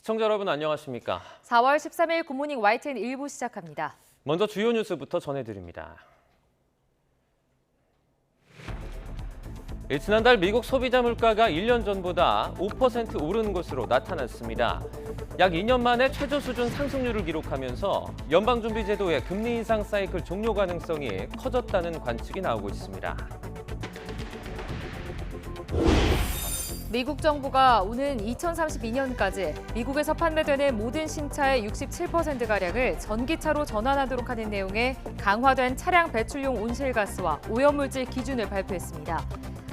시청자 여러분 안녕하십니까? 4월 13일 굿모닝 YTN 1부 시작합니다. 먼저 주요 뉴스부터 전해드립니다. 지난달 미국 소비자 물가가 1년 전보다 5% 오른 것으로 나타났습니다. 약 2년 만에 최저 수준 상승률을 기록하면서 연방준비제도의 금리 인상 사이클 종료 가능성이 커졌다는 관측이 나오고 있습니다. 미국 정부가 오는 2032년까지 미국에서 판매되는 모든 신차의 67%가량을 전기차로 전환하도록 하는 내용의 강화된 차량 배출용 온실가스와 오염물질 기준을 발표했습니다.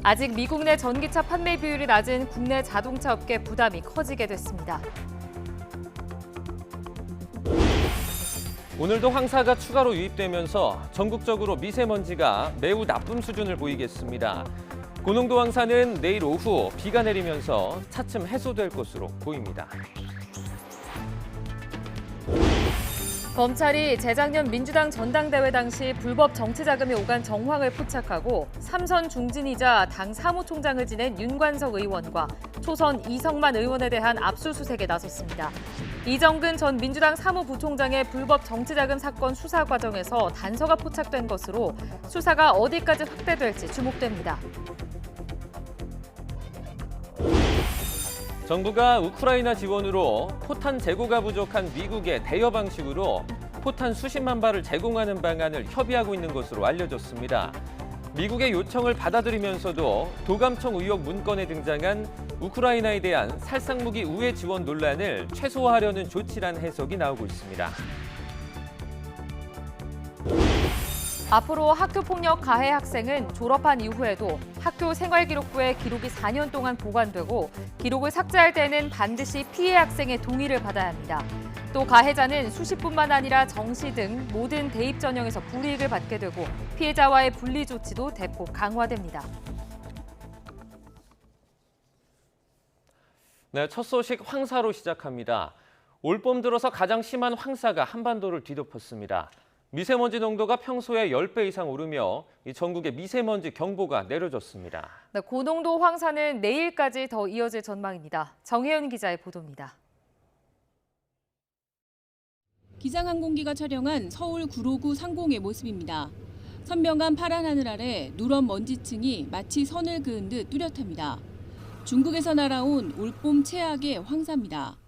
아직 미국 내 전기차 판매 비율이 낮은 국내 자동차 업계 부담이 커지게 됐습니다. 오늘도 황사가 추가로 유입되면서 전국적으로 미세먼지가 매우 나쁨 수준을 보이겠습니다. 고농도 황사는 내일 오후 비가 내리면서 차츰 해소될 것으로 보입니다. 검찰이 재작년 민주당 전당대회 당시 불법 정치자금이 오간 정황을 포착하고 삼선 중진이자 당 사무총장을 지낸 윤관석 의원과 초선 이성만 의원에 대한 압수수색에 나섰습니다. 이정근 전 민주당 사무부총장의 불법 정치자금 사건 수사 과정에서 단서가 포착된 것으로 수사가 어디까지 확대될지 주목됩니다. 정부가 우크라이나 지원으로 포탄 재고가 부족한 미국에 대여 방식으로 포탄 수십만 발을 제공하는 방안을 협의하고 있는 것으로 알려졌습니다. 미국의 요청을 받아들이면서도 도감청 의혹 문건에 등장한 우크라이나에 대한 살상무기 우회 지원 논란을 최소화하려는 조치란 해석이 나오고 있습니다. 앞으로 학교폭력 가해 학생은 졸업한 이후에도 학교 생활기록부에 기록이 4년 동안 보관되고 기록을 삭제할 때는 반드시 피해 학생의 동의를 받아야 합니다. 또 가해자는 수시뿐만 아니라 정시 등 모든 대입 전형에서 불이익을 받게 되고 피해자와의 분리 조치도 대폭 강화됩니다. 네, 첫 소식 황사로 시작합니다. 올봄 들어서 가장 심한 황사가 한반도를 뒤덮었습니다. 미세먼지 농도가 평소의 10배 이상 오르며 전국에 미세먼지 경보가 내려졌습니다. 네, 고농도 황사는 내일까지 더 이어질 전망입니다. 정혜연 기자의 보도입니다. 기상항공기가 촬영한 서울 구로구 상공의 모습입니다. 선명한 파란 하늘 아래 누런 먼지층이 마치 선을 그은 듯 뚜렷합니다. 중국에서 날아온 올봄 최악의 황사입니다.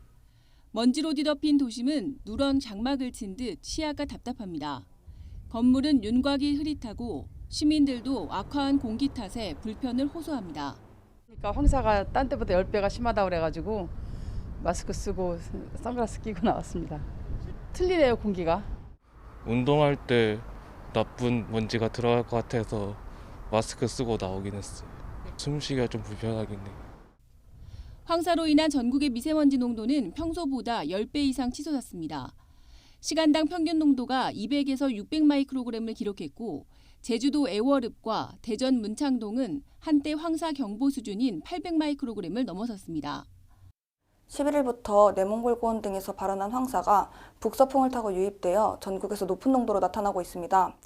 먼지로 뒤덮인 도심은 누런 장막을 친 듯 시야가 답답합니다. 건물은 윤곽이 흐릿하고 시민들도 악화한 공기 탓에 불편을 호소합니다. 그러니까 황사가 딴 때보다 10배가 심하다고 그래가지고 마스크 쓰고 선글라스 끼고 나왔습니다. 틀리네요, 공기가. 운동할 때 나쁜 먼지가 들어갈 것 같아서 마스크 쓰고 나오긴 했어요. 숨쉬기가 좀 불편하긴 해요. 황사로 인한 전국의 미세먼지 농도는 평소보다 10배 이상 치솟았습니다. 시간당 평균 농도가 200에서 600 마이크로그램을 기록했고 제주도 애월읍과 대전 문창동은 한때 황사 경보 수준인 800 마이크로그램을 넘어섰습니다. 11일부터 내몽골고원 등에서 발원한 황사가 북서풍을 타고 유입되어 전국에서 높은 농도로 나타나고 있습니다.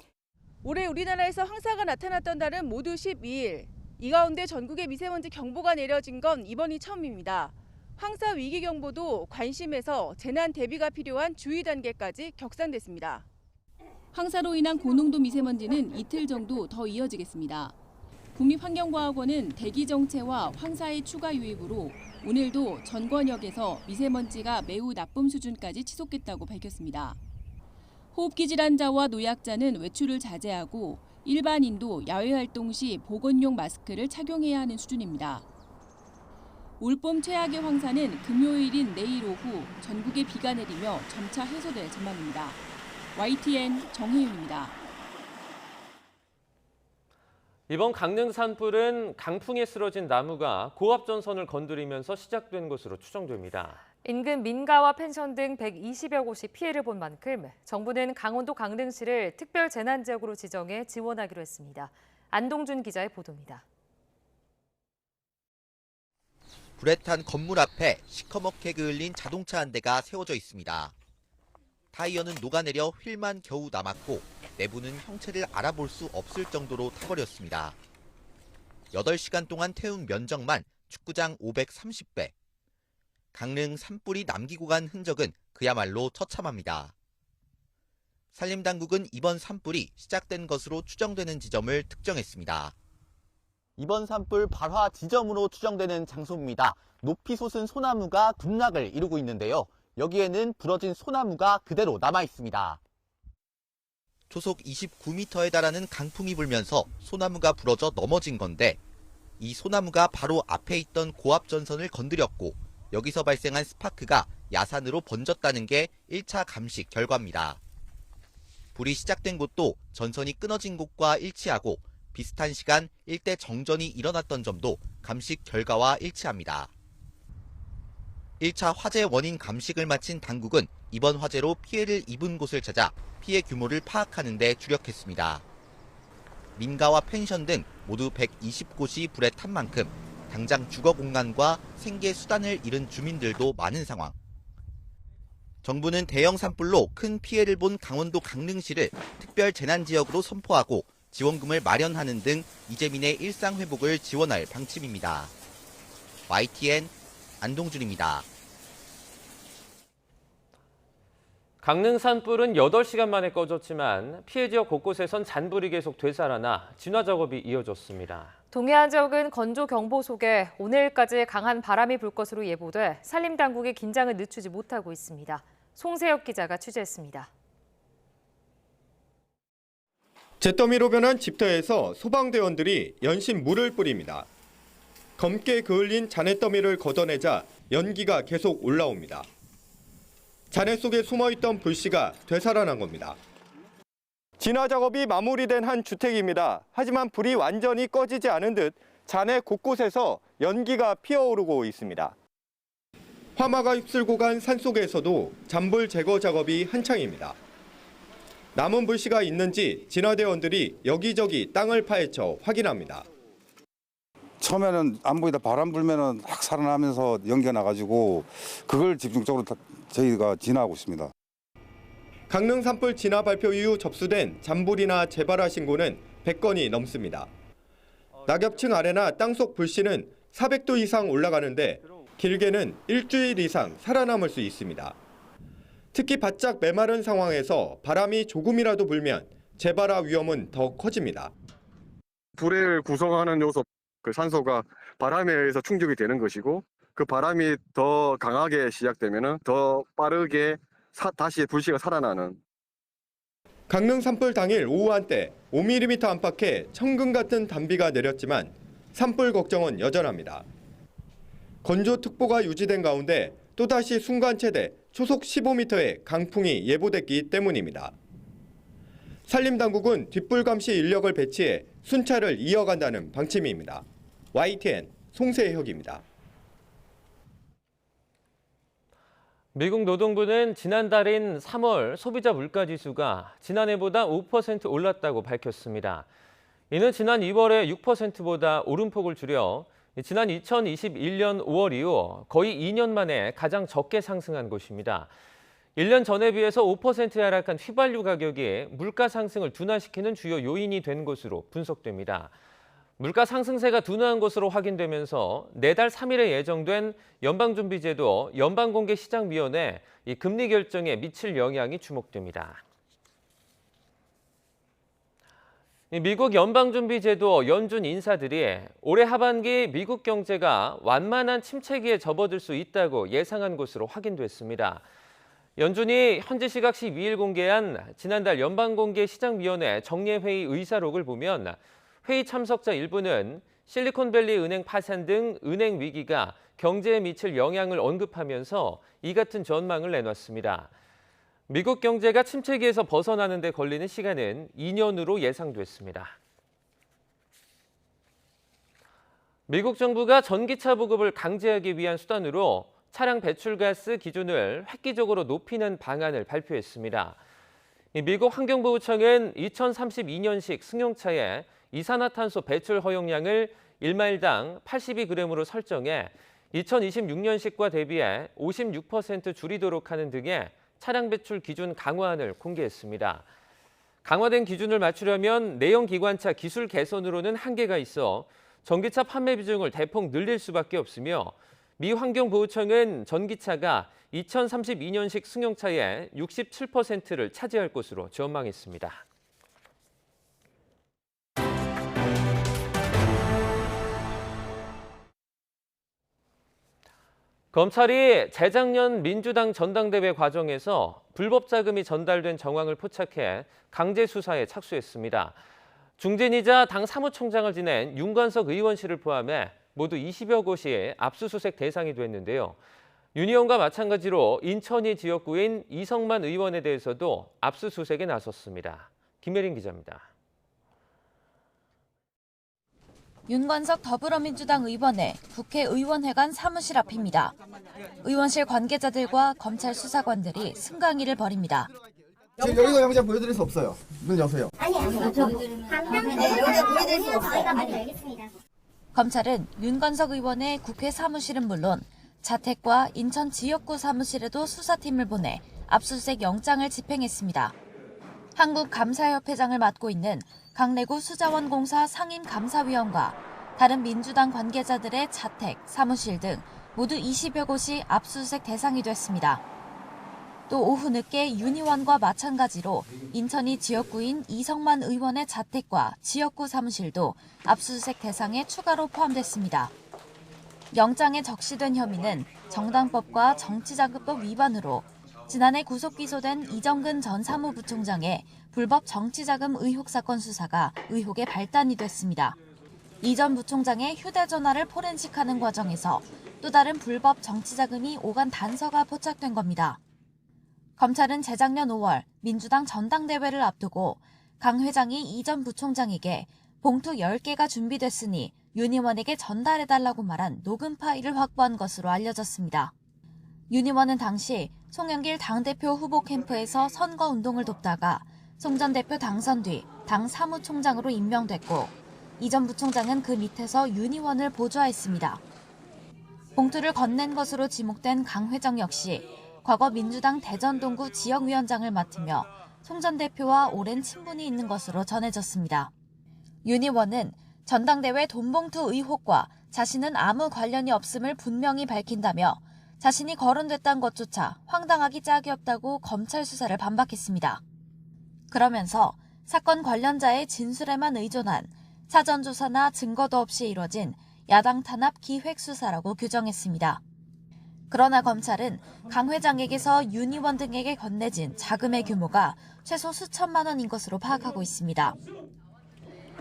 올해 우리나라에서 황사가 나타났던 달은 모두 12일. 이 가운데 전국에 미세먼지 경보가 내려진 건 이번이 처음입니다. 황사 위기 경보도 관심에서 재난 대비가 필요한 주의 단계까지 격상됐습니다. 황사로 인한 고농도 미세먼지는 이틀 정도 더 이어지겠습니다. 국립환경과학원은 대기 정체와 황사의 추가 유입으로 오늘도 전권역에서 미세먼지가 매우 나쁨 수준까지 치솟겠다고 밝혔습니다. 호흡기 질환자와 노약자는 외출을 자제하고 일반인도 야외 활동 시 보건용 마스크를 착용해야 하는 수준입니다. 올봄 최악의 황사는 금요일인 내일 오후 전국에 비가 내리며 점차 해소될 전망입니다. YTN 정혜윤입니다. 이번 강릉 산불은 강풍에 쓰러진 나무가 고압전선을 건드리면서 시작된 것으로 추정됩니다. 인근 민가와 펜션 등 120여 곳이 피해를 본 만큼 정부는 강원도 강릉시를 특별 재난지역으로 지정해 지원하기로 했습니다. 안동준 기자의 보도입니다. 불에 탄 건물 앞에 시커멓게 그을린 자동차 한 대가 세워져 있습니다. 타이어는 녹아내려 휠만 겨우 남았고 내부는 형체를 알아볼 수 없을 정도로 타버렸습니다. 8시간 동안 태운 면적만 축구장 530배. 강릉 산불이 남기고 간 흔적은 그야말로 처참합니다. 산림당국은 이번 산불이 시작된 것으로 추정되는 지점을 특정했습니다. 이번 산불 발화 지점으로 추정되는 장소입니다. 높이 솟은 소나무가 군락을 이루고 있는데요. 여기에는 부러진 소나무가 그대로 남아 있습니다. 초속 29m에 달하는 강풍이 불면서 소나무가 부러져 넘어진 건데 이 소나무가 바로 앞에 있던 고압 전선을 건드렸고 여기서 발생한 스파크가 야산으로 번졌다는 게 1차 감식 결과입니다. 불이 시작된 곳도 전선이 끊어진 곳과 일치하고 비슷한 시간 일대 정전이 일어났던 점도 감식 결과와 일치합니다. 1차 화재 원인 감식을 마친 당국은 이번 화재로 피해를 입은 곳을 찾아 피해 규모를 파악하는 데 주력했습니다. 민가와 펜션 등 모두 120곳이 불에 탄 만큼 당장 주거 공간과 생계 수단을 잃은 주민들도 많은 상황. 정부는 대형 산불로 큰 피해를 본 강원도 강릉시를 특별 재난지역으로 선포하고 지원금을 마련하는 등 이재민의 일상 회복을 지원할 방침입니다. YTN 안동준입니다. 강릉 산불은 8시간 만에 꺼졌지만 피해 지역 곳곳에선 잔불이 계속 되살아나 진화 작업이 이어졌습니다. 동해안 지역은 건조 경보 속에 오늘까지 강한 바람이 불 것으로 예보돼 산림당국이 긴장을 늦추지 못하고 있습니다. 송세혁 기자가 취재했습니다. 잿더미로 변한 집터에서 소방대원들이 연신 물을 뿌립니다. 검게 그을린 잔해더미를 걷어내자 연기가 계속 올라옵니다. 잔해 속에 숨어있던 불씨가 되살아난 겁니다. 진화 작업이 마무리된 한 주택입니다. 하지만 불이 완전히 꺼지지 않은 듯 잔해 곳곳에서 연기가 피어오르고 있습니다. 화마가 휩쓸고 간 산속에서도 잔불 제거 작업이 한창입니다. 남은 불씨가 있는지 진화대원들이 여기저기 땅을 파헤쳐 확인합니다. 처음에는 안 보이다 바람 불면은 확 살아나면서 연기가 나가지고 그걸 집중적으로 저희가 진화하고 있습니다. 강릉 산불 진화 발표 이후 접수된 잔불이나 재발화 신고는 100건이 넘습니다. 낙엽층 아래나 땅속 불씨는 400도 이상 올라가는데 길게는 일주일 이상 살아남을 수 있습니다. 특히 바짝 메마른 상황에서 바람이 조금이라도 불면 재발화 위험은 더 커집니다. 불을 구성하는 요소, 그 산소가 바람에 의해서 충족이 되는 것이고 그 바람이 더 강하게 시작되면 더 빠르게 다시 불씨가 살아나는. 강릉 산불 당일 오후 한때 5mm 안팎의 천근 같은 단비가 내렸지만 산불 걱정은 여전합니다. 건조특보가 유지된 가운데 또다시 순간 최대 초속 15m의 강풍이 예보됐기 때문입니다. 산림당국은 뒷불 감시 인력을 배치해 순찰을 이어간다는 방침입니다. YTN 송세혁입니다. 미국 노동부는 지난달인 3월 소비자 물가지수가 지난해보다 5% 올랐다고 밝혔습니다. 이는 지난 2월에 6%보다 오름폭을 줄여 지난 2021년 5월 이후 거의 2년 만에 가장 적게 상승한 것입니다. 1년 전에 비해서 5% 하락한 휘발유 가격이 물가 상승을 둔화시키는 주요 요인이 된 것으로 분석됩니다. 물가 상승세가 둔화한 것으로 확인되면서 내달 3일에 예정된 연방준비제도 연방공개시장위원회 금리 결정에 미칠 영향이 주목됩니다. 미국 연방준비제도 연준 인사들이 올해 하반기 미국 경제가 완만한 침체기에 접어들 수 있다고 예상한 것으로 확인됐습니다. 연준이 현지 시각 12일 공개한 지난달 연방공개시장위원회 정례회의 의사록을 보면 회의 참석자 일부는 실리콘밸리 은행 파산 등 은행 위기가 경제에 미칠 영향을 언급하면서 이 같은 전망을 내놨습니다. 미국 경제가 침체기에서 벗어나는 데 걸리는 시간은 2년으로 예상됐습니다. 미국 정부가 전기차 보급을 강제하기 위한 수단으로 차량 배출가스 기준을 획기적으로 높이는 방안을 발표했습니다. 미국 환경보호청은 2032년식 승용차의 이산화탄소 배출 허용량을 1마일당 82g으로 설정해 2026년식과 대비해 56% 줄이도록 하는 등의 차량 배출 기준 강화안을 공개했습니다. 강화된 기준을 맞추려면 내연기관차 기술 개선으로는 한계가 있어 전기차 판매 비중을 대폭 늘릴 수밖에 없으며 미 환경보호청은 전기차가 2032년식 승용차의 67%를 차지할 것으로 전망했습니다. 검찰이 재작년 민주당 전당대회 과정에서 불법 자금이 전달된 정황을 포착해 강제 수사에 착수했습니다. 중진이자 당 사무총장을 지낸 윤관석 의원실을 포함해 모두 20여 곳이 압수수색 대상이 됐는데요. 윤 의원과 마찬가지로 인천이 지역구인 이성만 의원에 대해서도 압수수색에 나섰습니다. 김혜린 기자입니다. 윤관석 더불어민주당 의원의 국회의원회관 사무실 앞입니다. 의원실 관계자들과 검찰 수사관들이 승강이를 벌입니다. 지금 여기서 영장 보여드릴 수 없어요. 문 여세요. 아니요. 영장 보여드릴 수 없어요. 알겠습니다. 검찰은 윤관석 의원의 국회 사무실은 물론 자택과 인천 지역구 사무실에도 수사팀을 보내 압수수색 영장을 집행했습니다. 한국감사협회장을 맡고 있는 강래구 수자원공사 상임감사위원과 다른 민주당 관계자들의 자택, 사무실 등 모두 20여 곳이 압수수색 대상이 됐습니다. 또 오후 늦게 윤 의원과 마찬가지로 인천이 지역구인 이성만 의원의 자택과 지역구 사무실도 압수수색 대상에 추가로 포함됐습니다. 영장에 적시된 혐의는 정당법과 정치자금법 위반으로 지난해 구속 기소된 이정근 전 사무부총장의 불법 정치자금 의혹 사건 수사가 의혹의 발단이 됐습니다. 이 전 부총장의 휴대전화를 포렌식하는 과정에서 또 다른 불법 정치자금이 오간 단서가 포착된 겁니다. 검찰은 재작년 5월 민주당 전당대회를 앞두고 강 회장이 이 전 부총장에게 봉투 10개가 준비됐으니 윤 의원에게 전달해달라고 말한 녹음 파일을 확보한 것으로 알려졌습니다. 윤 의원은 당시 송영길 당대표 후보 캠프에서 선거운동을 돕다가 송 전 대표 당선 뒤 당 사무총장으로 임명됐고 이 전 부총장은 그 밑에서 윤 의원을 보좌했습니다. 봉투를 건넨 것으로 지목된 강 회장 역시 과거 민주당 대전동구 지역위원장을 맡으며 송 전 대표와 오랜 친분이 있는 것으로 전해졌습니다. 윤 의원은 전당대회 돈봉투 의혹과 자신은 아무 관련이 없음을 분명히 밝힌다며 자신이 거론됐다는 것조차 황당하기 짝이 없다고 검찰 수사를 반박했습니다. 그러면서 사건 관련자의 진술에만 의존한 사전조사나 증거도 없이 이뤄진 야당 탄압 기획 수사라고 규정했습니다. 그러나 검찰은 강 회장에게서 윤 의원 등에게 건네진 자금의 규모가 최소 수천만 원인 것으로 파악하고 있습니다.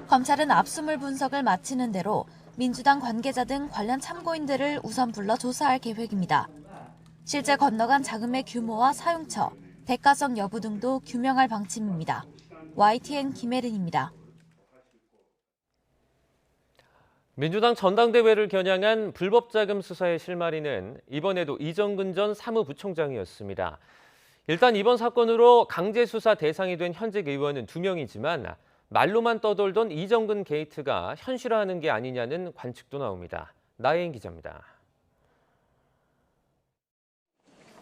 검찰은 압수물 분석을 마치는 대로 민주당 관계자 등 관련 참고인들을 우선 불러 조사할 계획입니다. 실제 건너간 자금의 규모와 사용처, 대가성 여부 등도 규명할 방침입니다. YTN 김혜린입니다. 민주당 전당대회를 겨냥한 불법 자금 수사의 실마리는 이번에도 이정근 전 사무부총장이었습니다. 일단 이번 사건으로 강제 수사 대상이 된 현직 의원은 2명이지만 말로만 떠돌던 이정근 게이트가 현실화하는 게 아니냐는 관측도 나옵니다. 나혜인 기자입니다.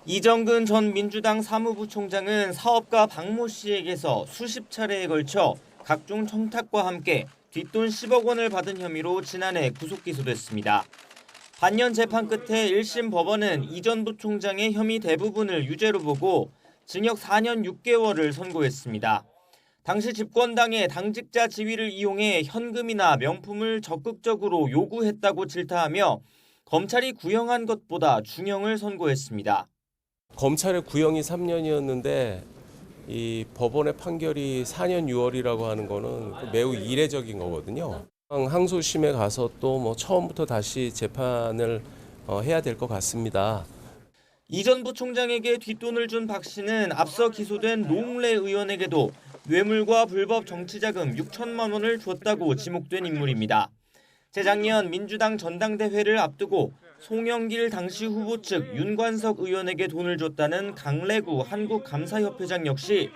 이정근 전 민주당 사무부총장은 사업가 박모 씨에게서 수십 차례에 걸쳐 각종 청탁과 함께 뒷돈 10억 원을 받은 혐의로 지난해 구속 기소됐습니다. 반년 재판 끝에 1심 법원은 이 전 부총장의 혐의 대부분을 유죄로 보고 징역 4년 6개월을 선고했습니다. 당시 집권당의 당직자 지위를 이용해 현금이나 명품을 적극적으로 요구했다고 질타하며 검찰이 구형한 것보다 중형을 선고했습니다. 검찰의 구형이 3년이었는데 이 법원의 판결이 4년 6월이라고 하는 거는 매우 이례적인 거거든요. 항소심에 가서 또 뭐 처음부터 다시 재판을 해야 될 것 같습니다. 이 전 부총장에게 뒷돈을 준 박 씨는 앞서 기소된 노웅래 의원에게도 뇌물과 불법 정치자금 6천만 원을 줬다고 지목된 인물입니다. 재작년 민주당 전당대회를 앞두고 송영길 당시 후보 측 윤관석 의원에게 돈을 줬다는 강래구 한국감사협회장 역시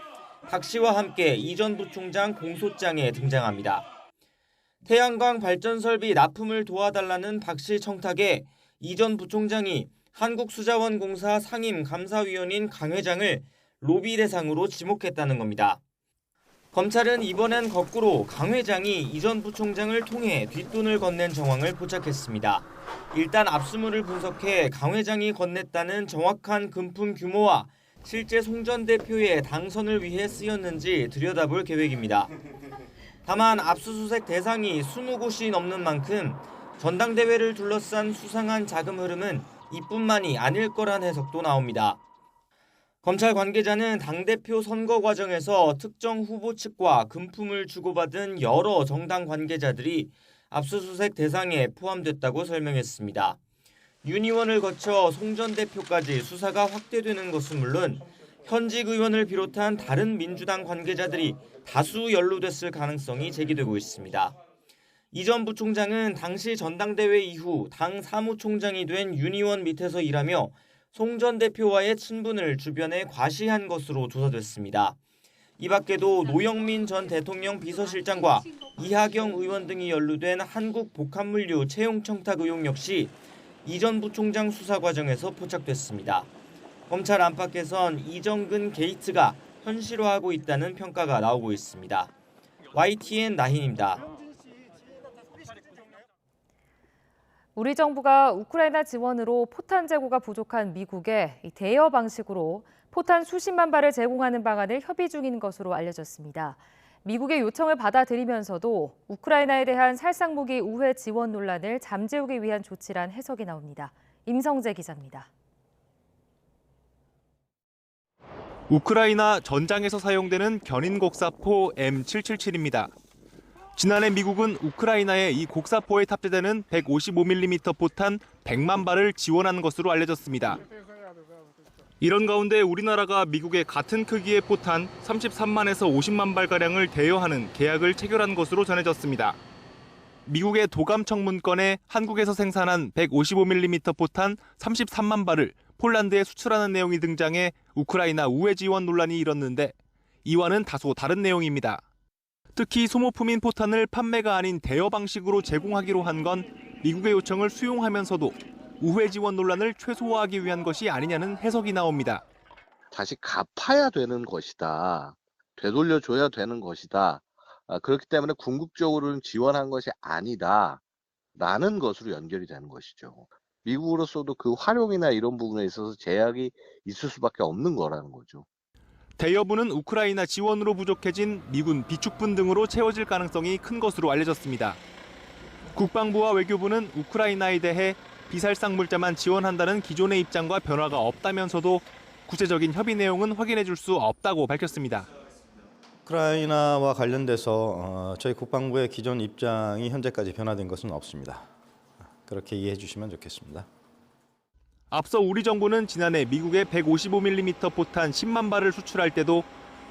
박 씨와 함께 이 전 부총장 공소장에 등장합니다. 태양광 발전 설비 납품을 도와달라는 박 씨 청탁에 이 전 부총장이 한국수자원공사 상임감사위원인 강 회장을 로비 대상으로 지목했다는 겁니다. 검찰은 이번엔 거꾸로 강 회장이 이 전 부총장을 통해 뒷돈을 건넨 정황을 포착했습니다. 일단 압수물을 분석해 강 회장이 건넸다는 정확한 금품 규모와 실제 송 전 대표의 당선을 위해 쓰였는지 들여다볼 계획입니다. 다만 압수수색 대상이 20곳이 넘는 만큼 전당대회를 둘러싼 수상한 자금 흐름은 이뿐만이 아닐 거란 해석도 나옵니다. 검찰 관계자는 당대표 선거 과정에서 특정 후보 측과 금품을 주고받은 여러 정당 관계자들이 압수수색 대상에 포함됐다고 설명했습니다. 윤 의원을 거쳐 송 전 대표까지 수사가 확대되는 것은 물론 현직 의원을 비롯한 다른 민주당 관계자들이 다수 연루됐을 가능성이 제기되고 있습니다. 이 전 부총장은 당시 전당대회 이후 당 사무총장이 된 윤 의원 밑에서 일하며 송 전 대표와의 친분을 주변에 과시한 것으로 조사됐습니다. 이 밖에도 노영민 전 대통령 비서실장과 이하경 의원 등이 연루된 한국복합물류 채용 청탁 의혹 역시 이 전 부총장 수사 과정에서 포착됐습니다. 검찰 안팎에선 이정근 게이트가 현실화하고 있다는 평가가 나오고 있습니다. YTN 나힌입니다. 우리 정부가 우크라이나 지원으로 포탄 재고가 부족한 미국에 대여 방식으로 포탄 수십만 발을 제공하는 방안을 협의 중인 것으로 알려졌습니다. 미국의 요청을 받아들이면서도 우크라이나에 대한 살상무기 우회 지원 논란을 잠재우기 위한 조치란 해석이 나옵니다. 임성재 기자입니다. 우크라이나 전장에서 사용되는 견인 곡사포 M777입니다. 지난해 미국은 우크라이나에 이 곡사포에 탑재되는 155mm 포탄 100만 발을 지원한 것으로 알려졌습니다. 이런 가운데 우리나라가 미국의 같은 크기의 포탄 33만에서 50만 발가량을 대여하는 계약을 체결한 것으로 전해졌습니다. 미국의 도감청 문건에 한국에서 생산한 155mm 포탄 33만 발을 폴란드에 수출하는 내용이 등장해 우크라이나 우회 지원 논란이 일었는데 이와는 다소 다른 내용입니다. 특히 소모품인 포탄을 판매가 아닌 대여 방식으로 제공하기로 한 건 미국의 요청을 수용하면서도 우회 지원 논란을 최소화하기 위한 것이 아니냐는 해석이 나옵니다. 다시 갚아야 되는 것이다. 되돌려줘야 되는 것이다. 그렇기 때문에 궁극적으로는 지원한 것이 아니다. 라는 것으로 연결이 되는 것이죠. 미국으로서도 그 활용이나 이런 부분에 있어서 제약이 있을 수밖에 없는 거라는 거죠. 대여부는 우크라이나 지원으로 부족해진 미군 비축분 등으로 채워질 가능성이 큰 것으로 알려졌습니다. 국방부와 외교부는 우크라이나에 대해 비살상 물자만 지원한다는 기존의 입장과 변화가 없다면서도 구체적인 협의 내용은 확인해 줄 수 없다고 밝혔습니다. 우크라이나와 관련돼서 저희 국방부의 기존 입장이 현재까지 변화된 것은 없습니다. 그렇게 이해해 주시면 좋겠습니다. 앞서 우리 정부는 지난해 미국에 155mm 포탄 10만 발을 수출할 때도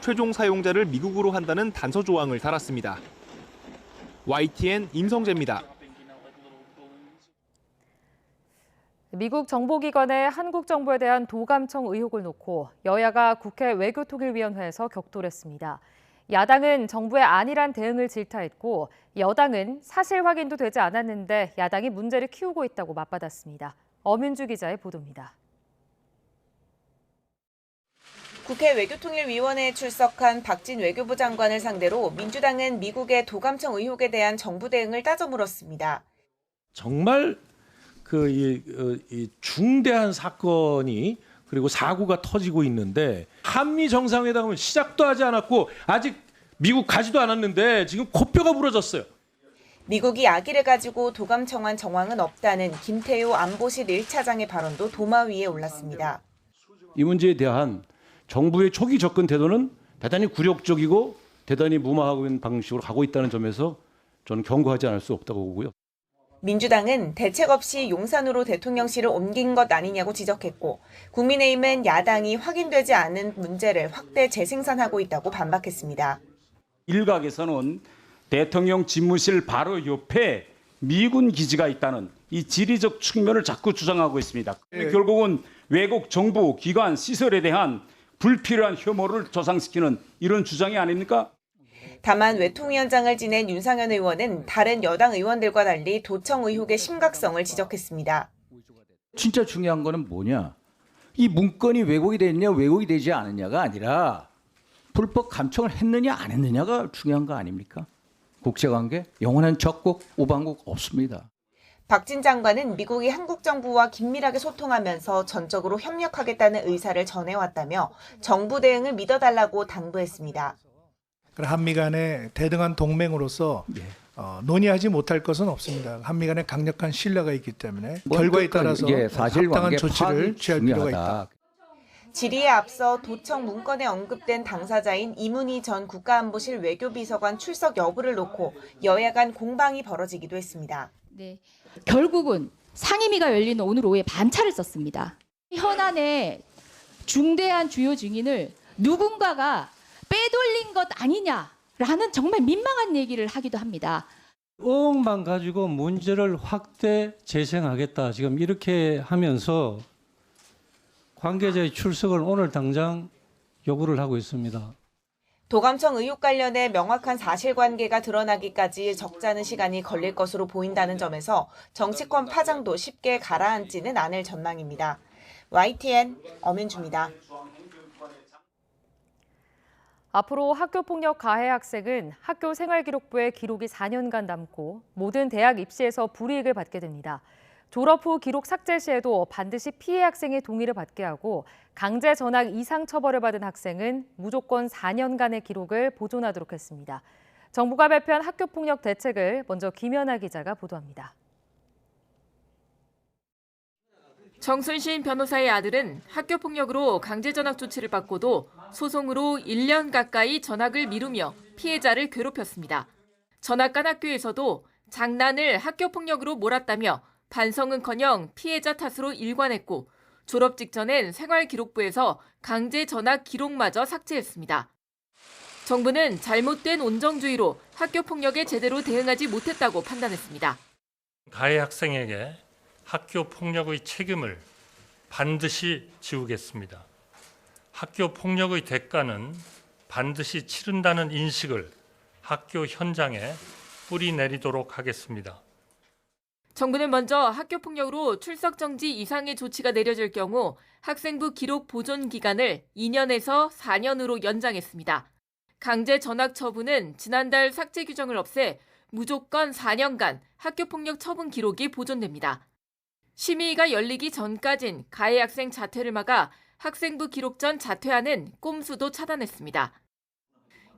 최종 사용자를 미국으로 한다는 단서 조항을 달았습니다. YTN 임성재입니다. 미국 정보기관의 한국 정부에 대한 도감청 의혹을 놓고 여야가 국회 외교통일위원회에서 격돌했습니다. 야당은 정부의 안일한 대응을 질타했고 여당은 사실 확인도 되지 않았는데 야당이 문제를 키우고 있다고 맞받았습니다. 엄윤주 기자의 보도입니다. 국회 외교통일위원회에 출석한 박진 외교부 장관을 상대로 민주당은 미국의 도감청 의혹에 대한 정부 대응을 따져 물었습니다. 정말 이 중대한 사건이 그리고 사고가 터지고 있는데 한미 정상회담은 시작도 하지 않았고 아직 미국 가지도 않았는데 지금 코뼈가 부러졌어요. 미국이 악의를 가지고 도감청한 정황은 없다는 김태효 안보실 1차장의 발언도 도마 위에 올랐습니다. 이 문제에 대한 정부의 초기 접근 태도는 대단히 굴욕적이고 대단히 무마하고 있는 방식으로 가고 있다는 점에서 저는 경고하지 않을 수 없다고 보고요. 민주당은 대책 없이 용산으로 대통령실을 옮긴 것 아니냐고 지적했고 국민의힘은 야당이 확인되지 않은 문제를 확대 재생산하고 있다고 반박했습니다. 일각에서는 대통령 집무실 바로 옆에 미군 기지가 있다는 이 지리적 측면을 자꾸 주장하고 있습니다. 결국은 외국 정부 기관 시설에 대한 불필요한 혐오를 조장시키는 이런 주장이 아닙니까? 다만 외통위원장을 지낸 윤상현 의원은 다른 여당 의원들과 달리 도청 의혹의 심각성을 지적했습니다. 진짜 중요한 거는 뭐냐? 이 문건이 왜곡이 됐냐 왜곡이 되지 않았냐가 아니라 불법 감청을 했느냐 안 했느냐가 중요한 거 아닙니까? 국제관계 영원한 적국 우방국 없습니다. 박진 장관은 미국이 한국 정부와 긴밀하게 소통하면서 전적으로 협력하겠다는 의사를 전해왔다며 정부 대응을 믿어달라고 당부했습니다. 한미 간의 대등한 동맹으로서 논의하지 못할 것은 없습니다. 한미 간에 강력한 신뢰가 있기 때문에 결과에 따라서 합당한 조치를 취할 필요가 있다. 질의에 앞서 도청 문건에 언급된 당사자인 이문희 전 국가안보실 외교비서관 출석 여부를 놓고 여야 간 공방이 벌어지기도 했습니다. 네, 결국은 상임위가 열리는 오늘 오후에 반차를 썼습니다. 현안의 중대한 주요 증인을 누군가가 빼돌린 것 아니냐라는 정말 민망한 얘기를 하기도 합니다. 의혹만 가지고 문제를 확대 재생하겠다. 지금 이렇게 하면서 관계자의 출석을 오늘 당장 요구를 하고 있습니다. 도감청 의혹 관련해 명확한 사실관계가 드러나기까지 적잖은 시간이 걸릴 것으로 보인다는 점에서 정치권 파장도 쉽게 가라앉지는 않을 전망입니다. YTN 엄윤주입니다. 앞으로 학교폭력 가해 학생은 학교 생활기록부에 기록이 4년간 남고 모든 대학 입시에서 불이익을 받게 됩니다. 졸업 후 기록 삭제 시에도 반드시 피해 학생의 동의를 받게 하고 강제 전학 이상 처벌을 받은 학생은 무조건 4년간의 기록을 보존하도록 했습니다. 정부가 발표한 학교폭력 대책을 먼저 김연아 기자가 보도합니다. 정순신 변호사의 아들은 학교폭력으로 강제 전학 조치를 받고도 소송으로 1년 가까이 전학을 미루며 피해자를 괴롭혔습니다. 전학 간 학교에서도 장난을 학교폭력으로 몰았다며 반성은커녕 피해자 탓으로 일관했고 졸업 직전엔 생활기록부에서 강제 전학 기록마저 삭제했습니다. 정부는 잘못된 온정주의로 학교폭력에 제대로 대응하지 못했다고 판단했습니다. 가해 학생에게 학교폭력의 책임을 반드시 지우겠습니다. 학교폭력의 대가는 반드시 치른다는 인식을 학교 현장에 뿌리내리도록 하겠습니다. 정부는 먼저 학교폭력으로 출석 정지 이상의 조치가 내려질 경우 학생부 기록 보존 기간을 2년에서 4년으로 연장했습니다. 강제 전학 처분은 지난달 삭제 규정을 없애 무조건 4년간 학교폭력 처분 기록이 보존됩니다. 심의가 열리기 전까진 가해 학생 자퇴를 막아 학생부 기록 전 자퇴하는 꼼수도 차단했습니다.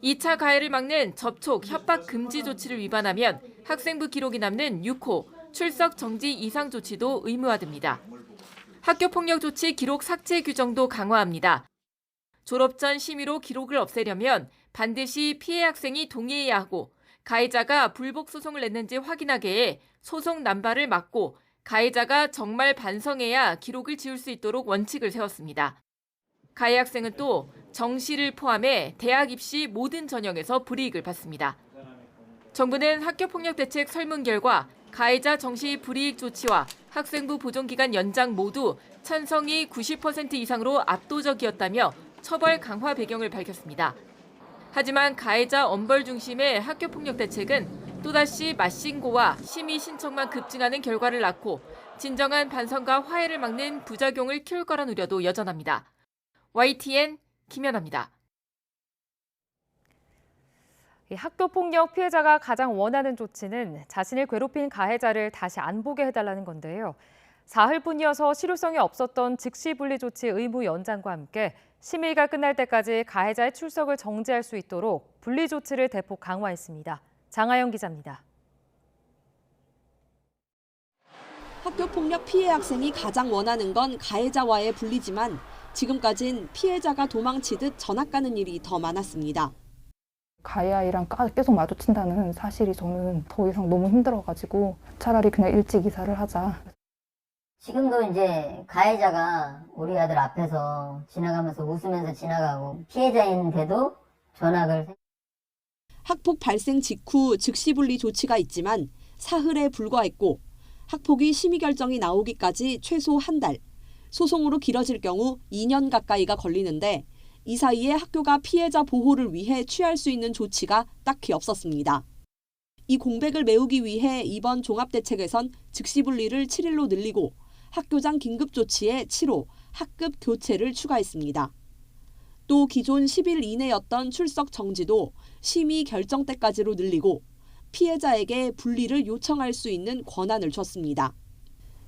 2차 가해를 막는 접촉, 협박 금지 조치를 위반하면 학생부 기록이 남는 6호 출석 정지 이상 조치도 의무화됩니다. 학교폭력 조치 기록 삭제 규정도 강화합니다. 졸업 전 심의로 기록을 없애려면 반드시 피해 학생이 동의해야 하고 가해자가 불복 소송을 냈는지 확인하게 해 소송 남발을 막고 가해자가 정말 반성해야 기록을 지울 수 있도록 원칙을 세웠습니다. 가해 학생은 또 정시를 포함해 대학 입시 모든 전형에서 불이익을 받습니다. 정부는 학교폭력 대책 설문 결과 가해자 정시 불이익 조치와 학생부 보존기간 연장 모두 찬성이 90% 이상으로 압도적이었다며 처벌 강화 배경을 밝혔습니다. 하지만 가해자 엄벌 중심의 학교폭력 대책은 또다시 맞신고와 심의 신청만 급증하는 결과를 낳고 진정한 반성과 화해를 막는 부작용을 키울 거란 우려도 여전합니다. YTN 김연아입니다. 학교폭력 피해자가 가장 원하는 조치는 자신을 괴롭힌 가해자를 다시 안 보게 해달라는 건데요. 사흘뿐이어서 실효성이 없었던 즉시분리 조치 의무 연장과 함께 심의가 끝날 때까지 가해자의 출석을 정지할 수 있도록 분리 조치를 대폭 강화했습니다. 장하영 기자입니다. 학교폭력 피해 학생이 가장 원하는 건 가해자와의 분리지만 지금까진 피해자가 도망치듯 전학 가는 일이 더 많았습니다. 가해 아이랑 계속 마주친다는 사실이 저는 더 이상 너무 힘들어가지고 차라리 그냥 일찍 이사를 하자. 지금도 이제 가해자가 우리 아들 앞에서 지나가면서 웃으면서 지나가고 피해자인데도 전학을. 학폭 발생 직후 즉시분리 조치가 있지만 사흘에 불과했고 학폭이 심의 결정이 나오기까지 최소 한 달, 소송으로 길어질 경우 2년 가까이가 걸리는데 이 사이에 학교가 피해자 보호를 위해 취할 수 있는 조치가 딱히 없었습니다. 이 공백을 메우기 위해 이번 종합대책에선 즉시분리를 7일로 늘리고 학교장 긴급조치에 7호, 학급 교체를 추가했습니다. 또 기존 10일 이내였던 출석 정지도 심의 결정 때까지로 늘리고 피해자에게 분리를 요청할 수 있는 권한을 줬습니다.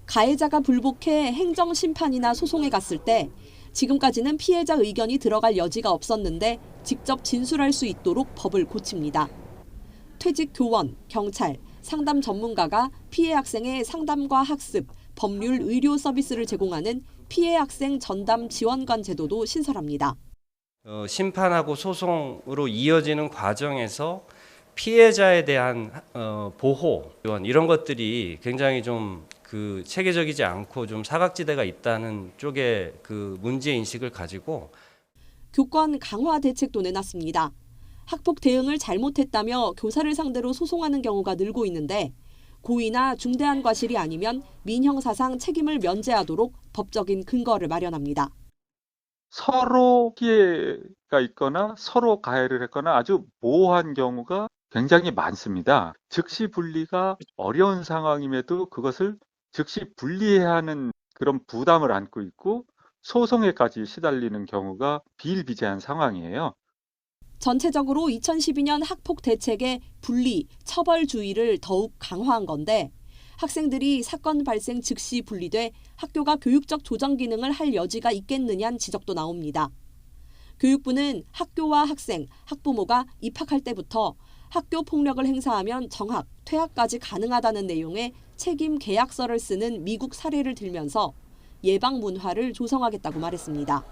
가해자가 불복해 행정심판이나 소송에 갔을 때 지금까지는 피해자 의견이 들어갈 여지가 없었는데 직접 진술할 수 있도록 법을 고칩니다. 퇴직 교원, 경찰, 상담 전문가가 피해 학생의 상담과 학습, 법률, 의료 서비스를 제공하는 피해 학생 전담 지원관 제도도 신설합니다. 심판하고 소송으로 이어지는 과정에서 피해자에 대한 보호 이런 것들이 굉장히 좀 체계적이지 않고 좀 사각지대가 있다는 쪽의 문제 인식을 가지고 교권 강화 대책도 내놨습니다. 학폭 대응을 잘못했다며 교사를 상대로 소송하는 경우가 늘고 있는데 고의나 중대한 과실이 아니면 민형사상 책임을 면제하도록 법적인 근거를 마련합니다. 서로 피해가 있거나 서로 가해를 했거나 아주 모호한 경우가 굉장히 많습니다. 즉시 분리가 어려운 상황임에도 그것을 즉시 분리해야 하는 그런 부담을 안고 있고 소송에까지 시달리는 경우가 비일비재한 상황이에요. 전체적으로 2012년 학폭 대책의 분리, 처벌주의를 더욱 강화한 건데 학생들이 사건 발생 즉시 분리돼 학교가 교육적 조정 기능을 할 여지가 있겠느냐는 지적도 나옵니다. 교육부는 학교와 학생, 학부모가 입학할 때부터 학교 폭력을 행사하면 정학, 퇴학까지 가능하다는 내용의 책임 계약서를 쓰는 미국 사례를 들면서 예방 문화를 조성하겠다고 말했습니다.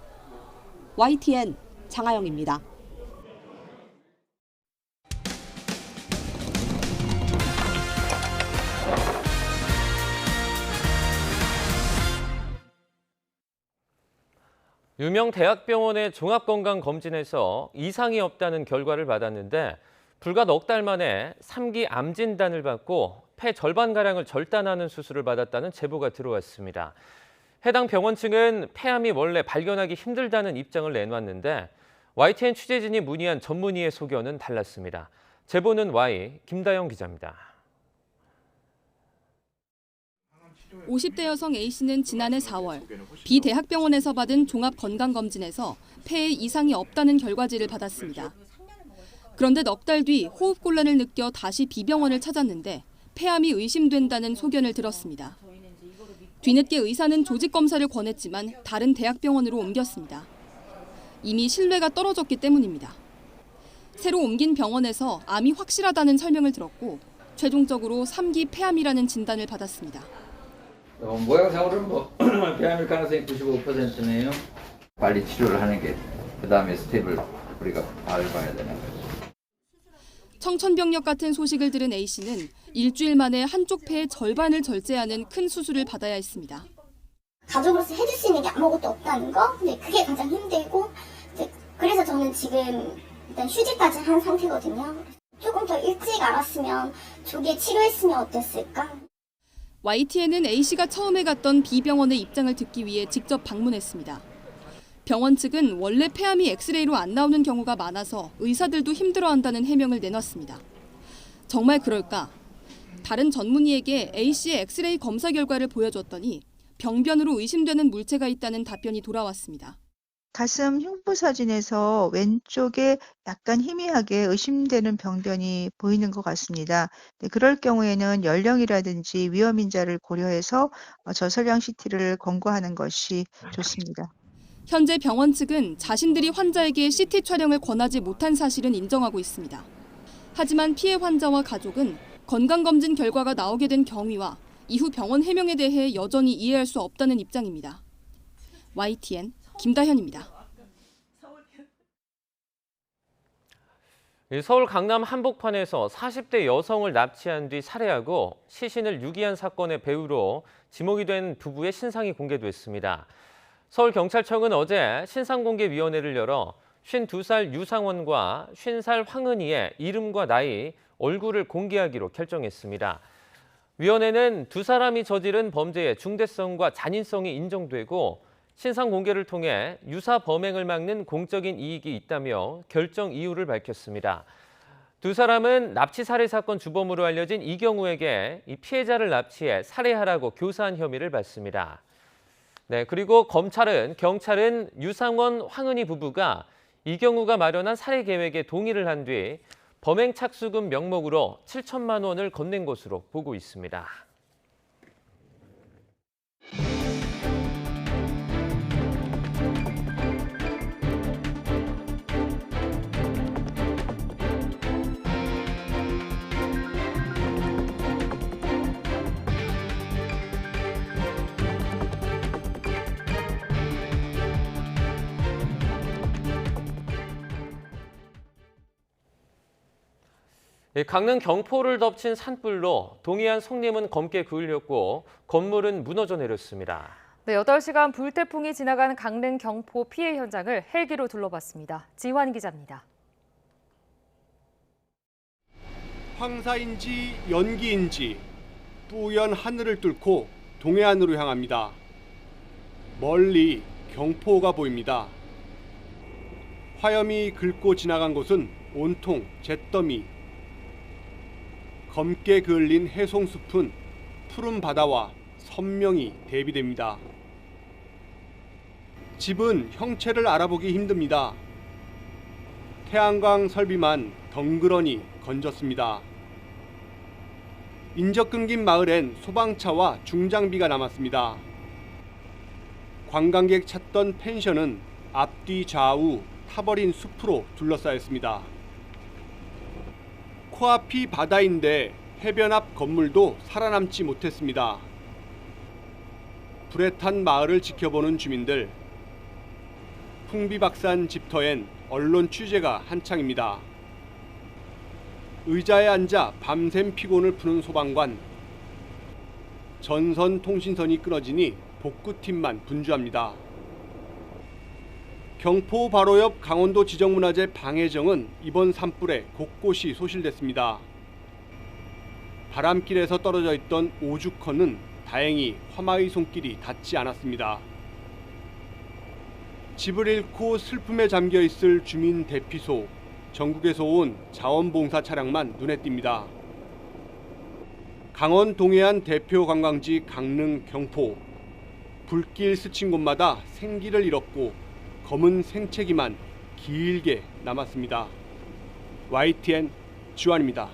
YTN 장하영입니다. 유명 대학병원의 종합건강검진에서 이상이 없다는 결과를 받았는데 불과 넉 달 만에 3기 암 진단을 받고 폐 절반가량을 절단하는 수술을 받았다는 제보가 들어왔습니다. 해당 병원 측은 폐암이 원래 발견하기 힘들다는 입장을 내놨는데 YTN 취재진이 문의한 전문의의 소견은 달랐습니다. 제보는 Y, 김다영 기자입니다. 50대 여성 A씨는 지난해 4월 비대학병원에서 받은 종합건강검진에서 폐에 이상이 없다는 결과지를 받았습니다. 그런데 넉 달 뒤 호흡곤란을 느껴 다시 B병원을 찾았는데 폐암이 의심된다는 소견을 들었습니다. 뒤늦게 의사는 조직검사를 권했지만 다른 대학병원으로 옮겼습니다. 이미 신뢰가 떨어졌기 때문입니다. 새로 옮긴 병원에서 암이 확실하다는 설명을 들었고 최종적으로 3기 폐암이라는 진단을 받았습니다. 모양상으로는 폐암일 가능성이 95%네요. 빨리 치료를 하는 게 그다음에 스텝을 우리가 밟아야 되는 거죠. 청천벽력 같은 소식을 들은 A씨는 일주일 만에 한쪽 폐의 절반을 절제하는 큰 수술을 받아야 했습니다. 가족으로서 해줄 수 있는 게 아무것도 없다는 거? 네, 그게 가장 힘들고 그래서 저는 지금 일단 휴직까지 한 상태거든요. 조금 더 일찍 알았으면 조기에 치료했으면 어땠을까? YTN은 A씨가 처음에 갔던 B병원의 입장을 듣기 위해 직접 방문했습니다. 병원 측은 원래 폐암이 엑스레이로 안 나오는 경우가 많아서 의사들도 힘들어한다는 해명을 내놨습니다. 정말 그럴까? 다른 전문의에게 A씨의 엑스레이 검사 결과를 보여줬더니 병변으로 의심되는 물체가 있다는 답변이 돌아왔습니다. 가슴 흉부 사진에서 왼쪽에 약간 희미하게 의심되는 병변이 보이는 것 같습니다. 그럴 경우에는 연령이라든지 위험 인자를 고려해서 저설량 CT를 권고하는 것이 좋습니다. 현재 병원 측은 자신들이 환자에게 CT 촬영을 권하지 못한 사실은 인정하고 있습니다. 하지만 피해 환자와 가족은 건강검진 결과가 나오게 된 경위와 이후 병원 해명에 대해 여전히 이해할 수 없다는 입장입니다. YTN 김다현입니다. 서울 강남 한복판에서 40대 여성을 납치한 뒤 살해하고 시신을 유기한 사건의 배우로 지목이 된 부부의 신상이 공개됐습니다. 서울경찰청은 어제 신상공개위원회를 열어 52살 유상원과 50살 황은희의 이름과 나이, 얼굴을 공개하기로 결정했습니다. 위원회는 두 사람이 저지른 범죄의 중대성과 잔인성이 인정되고 신상 공개를 통해 유사 범행을 막는 공적인 이익이 있다며 결정 이유를 밝혔습니다. 두 사람은 납치 살해 사건 주범으로 알려진 이경우에게 이 피해자를 납치해 살해하라고 교사한 혐의를 받습니다. 네, 그리고 경찰은 유상원, 황은희 부부가 이경우가 마련한 살해 계획에 동의를 한 뒤 범행 착수금 명목으로 7천만 원을 건넨 것으로 보고 있습니다. 강릉 경포를 덮친 산불로 동해안 송림은 검게 그을렸고 건물은 무너져 내렸습니다. 네, 8시간 불태풍이 지나간 강릉 경포 피해 현장을 헬기로 둘러봤습니다. 지환 기자입니다. 황사인지 연기인지 뿌연 하늘을 뚫고 동해안으로 향합니다. 멀리 경포가 보입니다. 화염이 긁고 지나간 곳은 온통 잿더미. 검게 그을린 해송숲은 푸른 바다와 선명히 대비됩니다. 집은 형체를 알아보기 힘듭니다. 태양광 설비만 덩그러니 건졌습니다. 인적 끊긴 마을엔 소방차와 중장비가 남았습니다. 관광객 찾던 펜션은 앞뒤 좌우 타버린 숲으로 둘러싸였습니다. 코앞이 바다인데 해변 앞 건물도 살아남지 못했습니다. 불에 탄 마을을 지켜보는 주민들. 풍비박산 집터엔 언론 취재가 한창입니다. 의자에 앉아 밤샘 피곤을 푸는 소방관. 전선 통신선이 끊어지니 복구팀만 분주합니다. 경포 바로 옆 강원도 지정문화재 방해정은 이번 산불에 곳곳이 소실됐습니다. 바람길에서 떨어져 있던 오죽헌은 다행히 화마의 손길이 닿지 않았습니다. 집을 잃고 슬픔에 잠겨 있을 주민 대피소, 전국에서 온 자원봉사 차량만 눈에 띕니다. 강원 동해안 대표 관광지 강릉 경포. 불길 스친 곳마다 생기를 잃었고 검은 생채기만 길게 남았습니다. YTN 주한입니다.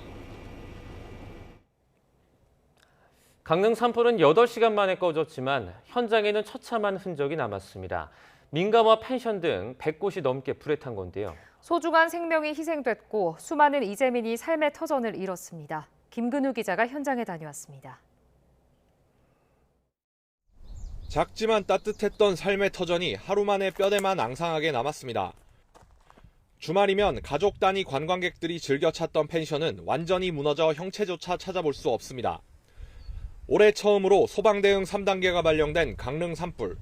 강릉 산불은 8시간 만에 꺼졌지만 현장에는 처참한 흔적이 남았습니다. 민가와 펜션 등 100곳이 넘게 불에 탄 건데요. 소중한 생명이 희생됐고 수많은 이재민이 삶의 터전을 잃었습니다. 김근우 기자가 현장에 다녀왔습니다. 작지만 따뜻했던 삶의 터전이 하루 만에 뼈대만 앙상하게 남았습니다. 주말이면 가족 단위 관광객들이 즐겨 찾던 펜션은 완전히 무너져 형체조차 찾아볼 수 없습니다. 올해 처음으로 소방대응 3단계가 발령된 강릉 산불.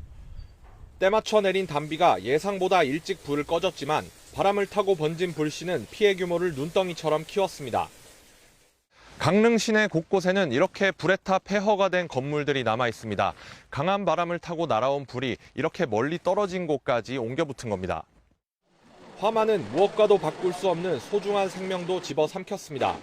때맞춰 내린 단비가 예상보다 일찍 불을 꺼졌지만 바람을 타고 번진 불씨는 피해 규모를 눈덩이처럼 키웠습니다. 강릉 시내 곳곳에는 이렇게 불에 타 폐허가 된 건물들이 남아 있습니다. 강한 바람을 타고 날아온 불이 이렇게 멀리 떨어진 곳까지 옮겨 붙은 겁니다. 화마는 무엇과도 바꿀 수 없는 소중한 생명도 집어삼켰습니다.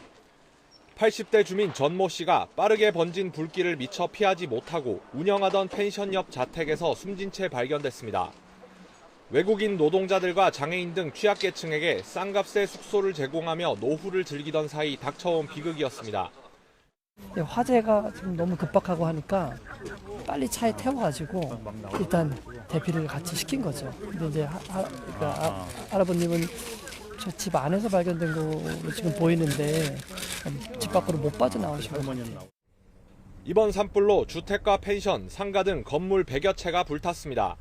80대 주민 전모 씨가 빠르게 번진 불길을 미처 피하지 못하고 운영하던 펜션 옆 자택에서 숨진 채 발견됐습니다. 외국인 노동자들과 장애인 등 취약계층에게 싼 값에 숙소를 제공하며 노후를 즐기던 사이 닥쳐온 비극이었습니다. 화재가 지금 너무 급박하고 하니까 빨리 차에 태워가지고 일단 대피를 같이 시킨 거죠. 근데 이제 할아버님은 저 집 안에서 발견된 거로 지금 보이는데 집 밖으로 못 빠져나오신 것 같아요. 이번 산불로 주택과 펜션, 상가 등 건물 100여 채가 불탔습니다.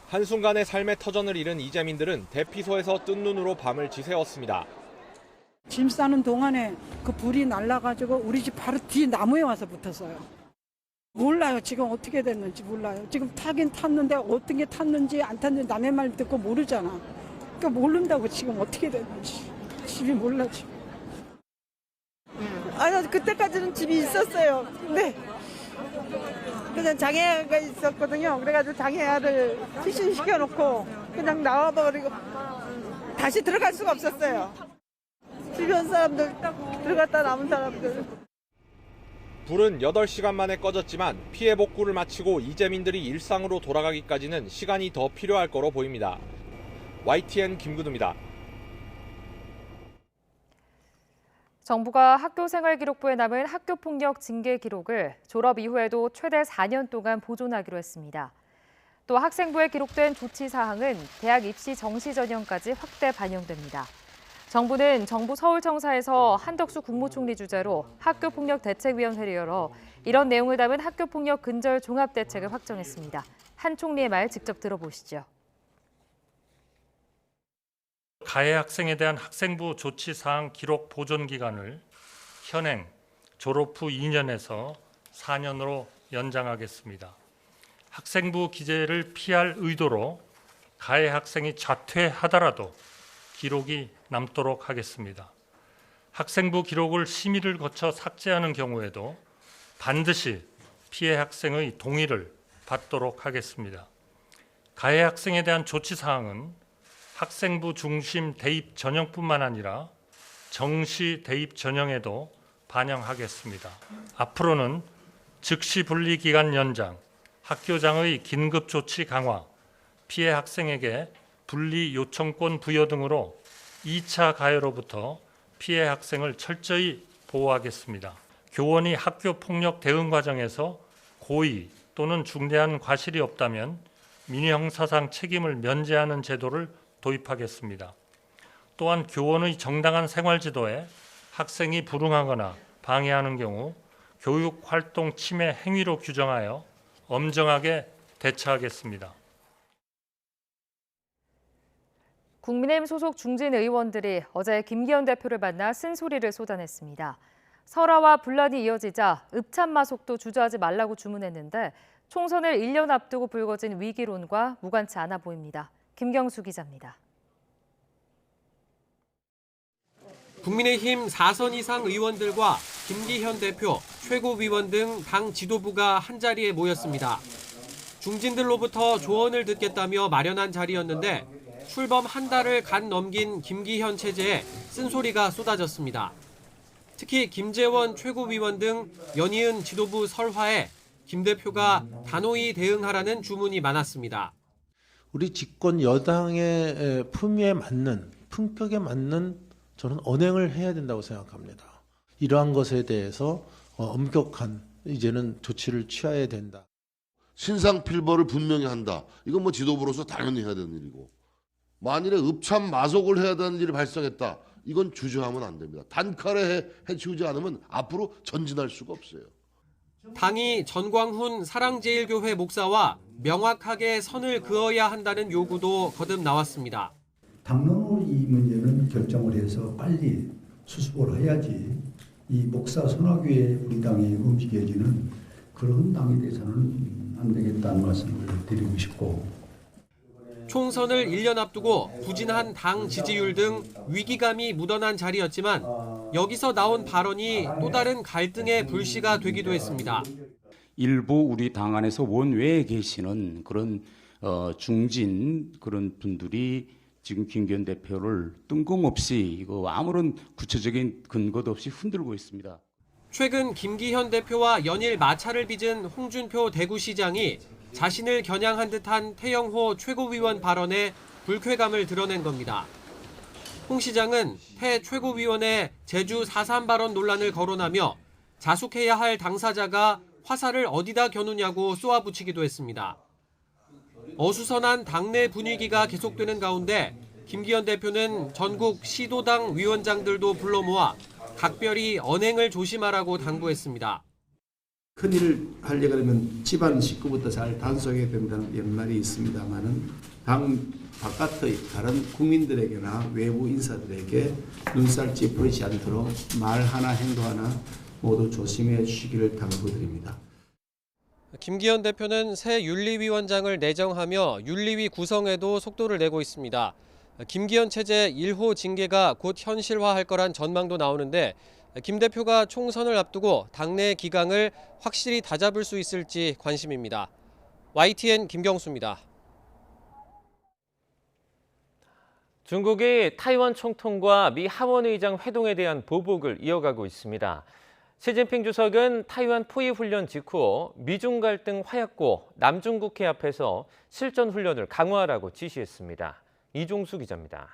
한순간에 삶의 터전을 잃은 이재민들은 대피소에서 뜬 눈으로 밤을 지새웠습니다. 짐 싸는 동안에 그 불이 날라가지고 우리 집 바로 뒤에 나무에 와서 붙었어요. 몰라요. 지금 어떻게 됐는지 몰라요. 지금 타긴 탔는데 어떤 게 탔는지 안 탔는지 남의 말 듣고 모르잖아. 그러니까 모른다고 지금 어떻게 됐는지. 집이 몰라 지금. 아니 그때까지는 집이 있었어요. 근데 그냥 장애가 있었거든요. 그래가지고 장애아를 피신시켜놓고 그냥 나와버리고 다시 들어갈 수가 없었어요. 주변 사람들 들어갔다 남은 사람들. 불은 8시간 만에 꺼졌지만 피해 복구를 마치고 이재민들이 일상으로 돌아가기까지는 시간이 더 필요할 거로 보입니다. YTN 김근우입니다. 정부가 학교생활기록부에 남은 학교폭력 징계 기록을 졸업 이후에도 최대 4년 동안 보존하기로 했습니다. 또 학생부에 기록된 조치 사항은 대학 입시 정시 전형까지 확대 반영됩니다. 정부는 정부 서울청사에서 한덕수 국무총리 주재로 학교폭력대책위원회를 열어 이런 내용을 담은 학교폭력 근절 종합대책을 확정했습니다. 한 총리의 말 직접 들어보시죠. 가해 학생에 대한 학생부 조치 사항 기록 보존 기간을 현행 졸업 후 2년에서 4년으로 연장하겠습니다. 학생부 기재를 피할 의도로 가해 학생이 자퇴하더라도 기록이 남도록 하겠습니다. 학생부 기록을 심의를 거쳐 삭제하는 경우에도 반드시 피해 학생의 동의를 받도록 하겠습니다. 가해 학생에 대한 조치 사항은 학생부 중심 대입 전형뿐만 아니라 정시 대입 전형에도 반영하겠습니다. 앞으로는 즉시 분리 기간 연장, 학교장의 긴급 조치 강화, 피해 학생에게 분리 요청권 부여 등으로 2차 가해로부터 피해 학생을 철저히 보호하겠습니다. 교원이 학교 폭력 대응 과정에서 고의 또는 중대한 과실이 없다면 민형사상 책임을 면제하는 제도를 도입하겠습니다. 또한 교원의 정당한 생활 지도에 학생이 불응하거나 방해하는 경우 교육활동 침해 행위로 규정하여 엄정하게 대처하겠습니다. 국민의힘 소속 중진 의원들이 어제 김기현 대표를 만나 쓴소리를 쏟아냈습니다. 설화와 분란이 이어지자 읍참마속도 주저하지 말라고 주문했는데 총선을 1년 앞두고 불거진 위기론과 무관치 않아 보입니다. 김경수 기자입니다. 국민의힘 4선 이상 의원들과 김기현 대표, 최고위원 등 당 지도부가 한자리에 모였습니다. 중진들로부터 조언을 듣겠다며 마련한 자리였는데 출범 한 달을 간 넘긴 김기현 체제에 쓴소리가 쏟아졌습니다. 특히 김재원 최고위원 등 연이은 지도부 설화에 김 대표가 단호히 대응하라는 주문이 많았습니다. 우리 집권 여당의 품위에 맞는, 품격에 맞는 저는 언행을 해야 된다고 생각합니다. 이러한 것에 대해서 엄격한 이제는 조치를 취해야 된다. 신상필벌을 분명히 한다. 이건 뭐 지도부로서 당연히 해야 되는 일이고, 만일에 읍참마속을 해야 되는 일이 발생했다. 이건 주저하면 안 됩니다. 단칼에 해치우지 않으면 앞으로 전진할 수가 없어요. 당이 전광훈 사랑제일교회 목사와 명확하게 선을 그어야 한다는 요구도 거듭 나왔습니다. 당론으로 이 문제는 결정을 해서 빨리 수습을 해야지 이 목사 선화교회 우리 당이 움직여지는 그런 당이 돼서는 안 되겠다는 말씀을 드리고 싶고, 총선을 1년 앞두고 부진한 당 지지율 등 위기감이 묻어난 자리였지만 여기서 나온 발언이 또 다른 갈등의 불씨가 되기도 했습니다. 일부 우리 당 안에서 원외에 계시는 그런 중진 그런 분들이 지금 김기현 대표를 뜬금없이 이거 아무런 구체적인 근거도 없이 흔들고 있습니다. 최근 김기현 대표와 연일 마찰을 빚은 홍준표 대구시장이 자신을 겨냥한 듯한 태영호 최고위원 발언에 불쾌감을 드러낸 겁니다. 홍 시장은 태 최고위원의 제주 4.3 발언 논란을 거론하며 자숙해야 할 당사자가 화살을 어디다 겨누냐고 쏘아붙이기도 했습니다. 어수선한 당내 분위기가 계속되는 가운데 김기현 대표는 전국 시도당 위원장들도 불러 모아 각별히 언행을 조심하라고 당부했습니다. 큰일을 하려고 하면 집안 식구부터 잘 단속해야 된다는 연말이 있습니다만은 당 바깥의 다른 국민들에게나 외부 인사들에게 눈살 찌푸리지 않도록 말 하나 행동 하나 모두 조심해 주시기를 당부드립니다. 김기현 대표는 새 윤리위원장을 내정하며 윤리위 구성에도 속도를 내고 있습니다. 김기현 체제 1호 징계가 곧 현실화할 거란 전망도 나오는데 김 대표가 총선을 앞두고 당내 기강을 확실히 다잡을 수 있을지 관심입니다. YTN 김경수입니다. 중국이 타이완 총통과 미 하원 의장 회동에 대한 보복을 이어가고 있습니다. 시진핑 주석은 타이완 포위 훈련 직후 미중 갈등 화약고 남중국해 앞에서 실전 훈련을 강화하라고 지시했습니다. 이종수 기자입니다.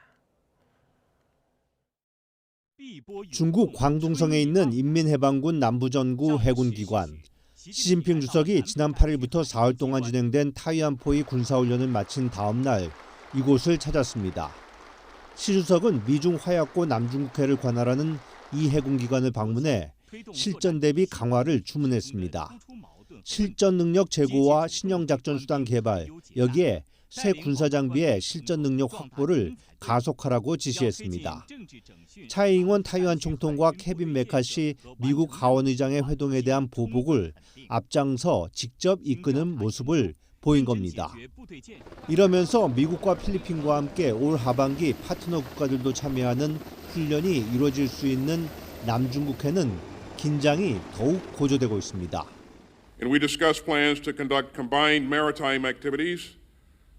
중국 광둥성에 있는 인민해방군 남부전구 해군기관. 시진핑 주석이 지난 8일부터 4월 동안 진행된 타이완 포위 군사훈련을 마친 다음 날 이곳을 찾았습니다. 시 주석은 미중 화약고 남중국해를 관할하는 이 해군기관을 방문해 실전 대비 강화를 주문했습니다. 실전 능력 제고와 신형 작전 수단 개발, 여기에 새 군사 장비의 실전 능력 확보를 가속하라고 지시했습니다. 차이잉원 타이완 총통과 케빈 메카시 미국 하원의장의 회동에 대한 보복을 앞장서 직접 이끄는 모습을 보인 겁니다. 이러면서 미국과 필리핀과 함께 올 하반기 파트너 국가들도 참여하는 훈련이 이루어질 수 있는 남중국해는 긴장이 더욱 고조되고 있습니다. And we discussed plans to conduct combined maritime activities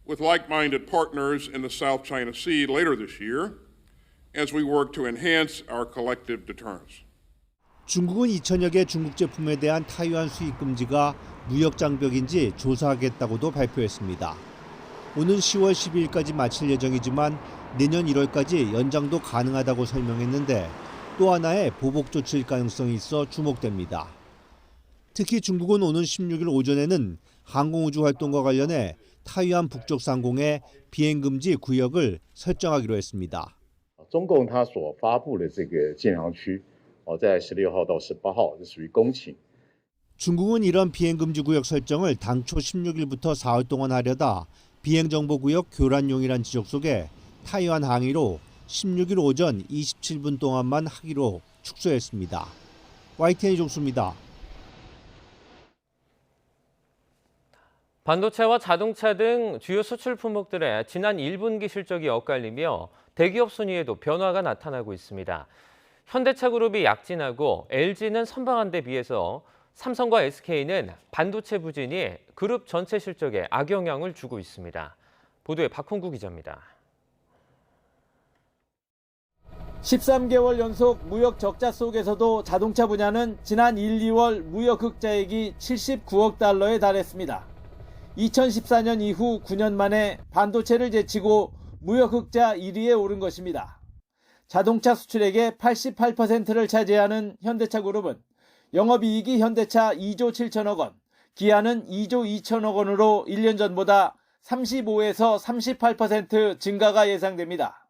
with like-minded partners in the South China Sea later this year as we work to enhance our collective deterrence. 중국은 2천여 개 중국 제품에 대한 타이완 수입 금지가 무역 장벽인지 조사하겠다고도 발표했습니다. 오는 10월 12일까지 마칠 예정이지만 내년 1월까지 연장도 가능하다고 설명했는데 또 하나의 보복 조치일 가능성이 있어 주목됩니다. 특히 중국은 오는 16일 오전에는 항공우주 활동과 관련해 타이완 북쪽 상공에 비행금지 구역을 설정하기로 했습니다. 中共它所发布的这个禁航区在16号到18号是属于公勤。 중국은 이런 비행금지 구역 설정을 당초 16일부터 4월 동안 하려다 비행정보구역 교란용이란 지적 속에 타이완 항의로 16일 오전 27분 동안만 하기로 축소했습니다. YTN 이종수입니다. 반도체와 자동차 등 주요 수출 품목들의 지난 1분기 실적이 엇갈리며 대기업 순위에도 변화가 나타나고 있습니다. 현대차 그룹이 약진하고 LG는 선방한 데 비해서 삼성과 SK는 반도체 부진이 그룹 전체 실적에 악영향을 주고 있습니다. 보도에 박홍구 기자입니다. 13개월 연속 무역 적자 속에서도 자동차 분야는 지난 1, 2월 무역 흑자액이 79억 달러에 달했습니다. 2014년 이후 9년 만에 반도체를 제치고 무역 흑자 1위에 오른 것입니다. 자동차 수출액의 88%를 차지하는 현대차 그룹은 영업이익이 현대차 2조 7천억 원, 기아는 2조 2천억 원으로 1년 전보다 35에서 38% 증가가 예상됩니다.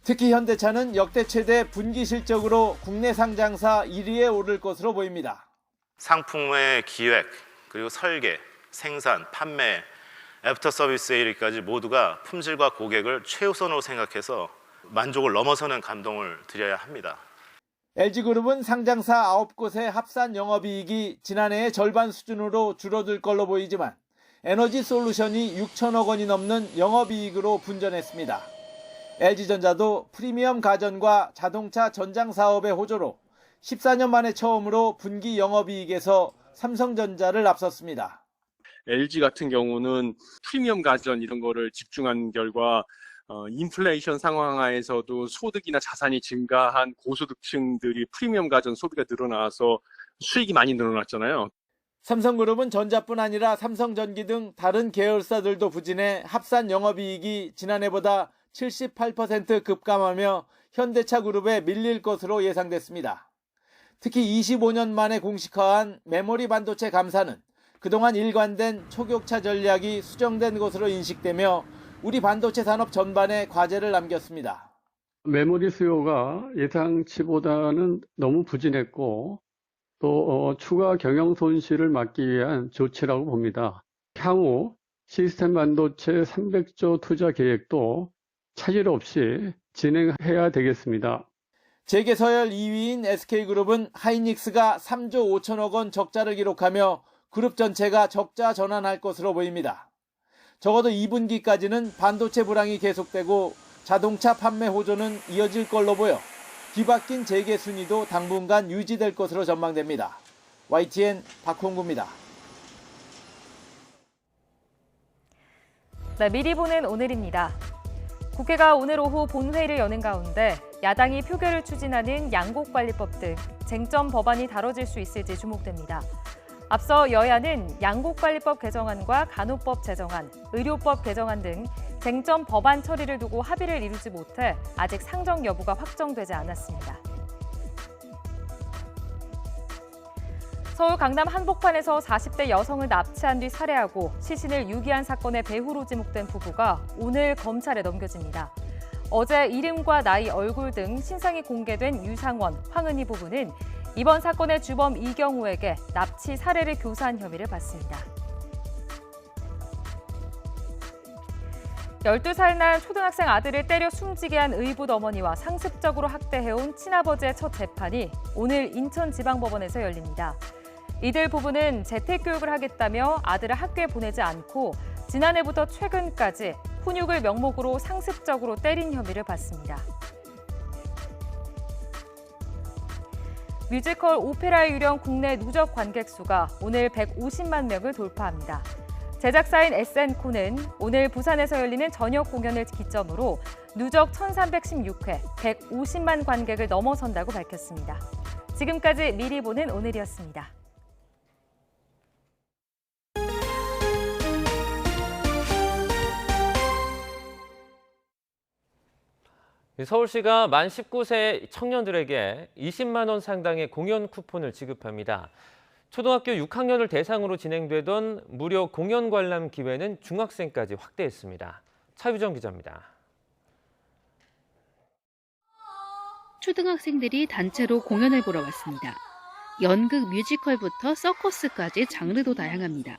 특히 현대차는 역대 최대 분기 실적으로 국내 상장사 1위에 오를 것으로 보입니다. 상품의 기획, 그리고 설계, 생산, 판매, 애프터 서비스에 이르기까지 모두가 품질과 고객을 최우선으로 생각해서 만족을 넘어서는 감동을 드려야 합니다. LG그룹은 상장사 9곳의 합산 영업이익이 지난해의 절반 수준으로 줄어들 걸로 보이지만 에너지 솔루션이 6천억 원이 넘는 영업이익으로 분전했습니다. LG전자도 프리미엄 가전과 자동차 전장 사업의 호조로 14년 만에 처음으로 분기 영업이익에서 삼성전자를 앞섰습니다. LG 같은 경우는 프리미엄 가전 이런 거를 집중한 결과 인플레이션 상황하에서도 소득이나 자산이 증가한 고소득층들이 프리미엄 가전 소비가 늘어나서 수익이 많이 늘어났잖아요. 삼성그룹은 전자뿐 아니라 삼성전기 등 다른 계열사들도 부진해 합산 영업이익이 지난해보다 78% 급감하며 현대차 그룹에 밀릴 것으로 예상됐습니다. 특히 25년 만에 공식화한 메모리 반도체 감사는 그동안 일관된 초격차 전략이 수정된 것으로 인식되며 우리 반도체 산업 전반에 과제를 남겼습니다. 메모리 수요가 예상치보다는 너무 부진했고 또 추가 경영 손실을 막기 위한 조치라고 봅니다. 향후 시스템 반도체 300조 투자 계획도 차질 없이 진행해야 되겠습니다. 재계 서열 2위인 SK그룹은 하이닉스가 3조 5천억 원 적자를 기록하며 그룹 전체가 적자 전환할 것으로 보입니다. 적어도 2분기까지는 반도체 불황이 계속되고 자동차 판매 호조는 이어질 걸로 보여 뒤바뀐 재계 순위도 당분간 유지될 것으로 전망됩니다. YTN 박홍구입니다. 네, 미리 보는 오늘입니다. 국회가 오늘 오후 본회의를 여는 가운데 야당이 표결을 추진하는 양곡관리법 등 쟁점 법안이 다뤄질 수 있을지 주목됩니다. 앞서 여야는 양곡관리법 개정안과 간호법 제정안, 의료법 개정안 등 쟁점 법안 처리를 두고 합의를 이루지 못해 아직 상정 여부가 확정되지 않았습니다. 서울 강남 한복판에서 40대 여성을 납치한 뒤 살해하고 시신을 유기한 사건의 배후로 지목된 부부가 오늘 검찰에 넘겨집니다. 어제 이름과 나이, 얼굴 등 신상이 공개된 유상원, 황은희 부부는 이번 사건의 주범 이경우에게 납치 살해를 교사한 혐의를 받습니다. 12살 난 초등학생 아들을 때려 숨지게 한 의붓 어머니와 상습적으로 학대해온 친아버지의 첫 재판이 오늘 인천지방법원에서 열립니다. 이들 부부는 재택교육을 하겠다며 아들을 학교에 보내지 않고 지난해부터 최근까지 훈육을 명목으로 상습적으로 때린 혐의를 받습니다. 뮤지컬 오페라의 유령 국내 누적 관객 수가 오늘 150만 명을 돌파합니다. 제작사인 SN코는 오늘 부산에서 열리는 저녁 공연을 기점으로 누적 1316회 150만 관객을 넘어선다고 밝혔습니다. 지금까지 미리 보는 오늘이었습니다. 서울시가 만 19세 청년들에게 20만 원 상당의 공연 쿠폰을 지급합니다. 초등학교 6학년을 대상으로 진행되던 무료 공연 관람 기회는 중학생까지 확대했습니다. 차유정 기자입니다. 초등학생들이 단체로 공연을 보러 왔습니다. 연극, 뮤지컬부터 서커스까지 장르도 다양합니다.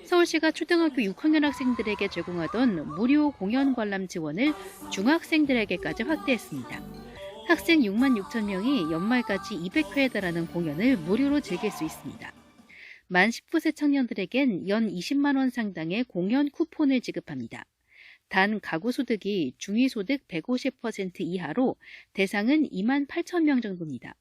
서울시가 초등학교 6학년 학생들에게 제공하던 무료 공연 관람 지원을 중학생들에게까지 확대했습니다. 학생 6만 6천 명이 연말까지 200회에 달하는 공연을 무료로 즐길 수 있습니다. 만 19세 청년들에겐 연 20만 원 상당의 공연 쿠폰을 지급합니다. 단 가구 소득이 중위소득 150% 이하로 대상은 2만 8천 명 정도입니다.